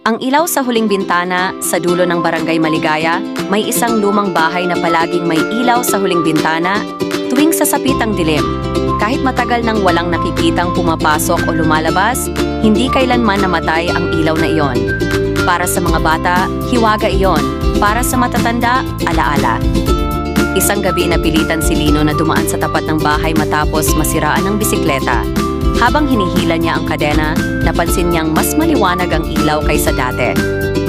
Ang ilaw sa huling bintana, sa dulo ng Barangay Maligaya, may isang lumang bahay na palaging may ilaw sa huling bintana tuwing sasapit ang dilim. Kahit matagal nang walang nakikitang pumapasok o lumalabas, hindi kailanman namatay ang ilaw na iyon. Para sa mga bata, hiwaga iyon. Para sa matatanda, alaala. Isang gabi napilitan si Lino na dumaan sa tapat ng bahay matapos masiraan ng bisikleta. Habang hinihila niya ang kadena, napansin niyang mas maliwanag ang ilaw kaysa dati.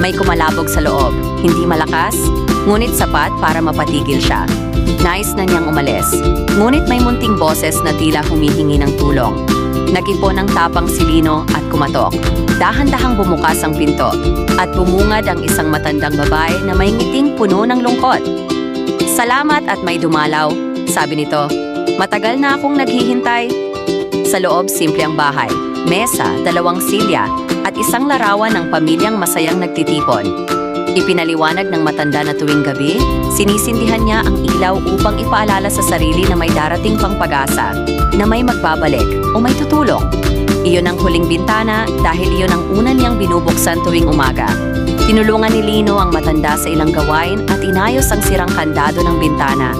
May kumalabog sa loob, hindi malakas, ngunit sapat para mapatigil siya. Nais na niyang umalis, ngunit may munting boses na tila humihingi ng tulong. Nag-ipon ng tapang si Lino at kumatok. Dahan-dahang bumukas ang pinto at bumungad ang isang matandang babae na may ngiting puno ng lungkot. "Salamat at may dumalaw," sabi nito. "Matagal na akong naghihintay." Sa loob, simple ang bahay. Mesa, 2 silya, at isang larawan ng pamilyang masayang nagtitipon. Ipinaliwanag ng matanda na tuwing gabi, sinisindihan niya ang ilaw upang ipaalala sa sarili na may darating pang pag-asa, na may magbabalik o may tutulong. Iyon ang huling bintana dahil iyon ang una niyang binubuksan tuwing umaga. Tinulungan ni Lino ang matanda sa ilang gawain at inayos ang sirang kandado ng bintana.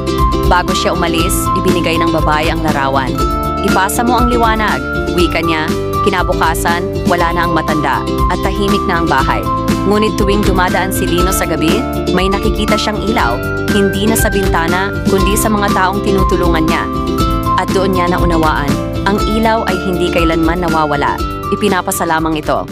Bago siya umalis, ibinigay ng babae ang larawan. "Ipasa mo ang liwanag," wika niya. Kinabukasan, wala na ang matanda at tahimik na ang bahay. Ngunit tuwing dumadaan si Lino sa gabi, may nakikita siyang ilaw, hindi na sa bintana, kundi sa mga taong tinutulungan niya. At doon niya naunawaan, ang ilaw ay hindi kailanman nawawala. Ipinapasalamang ito.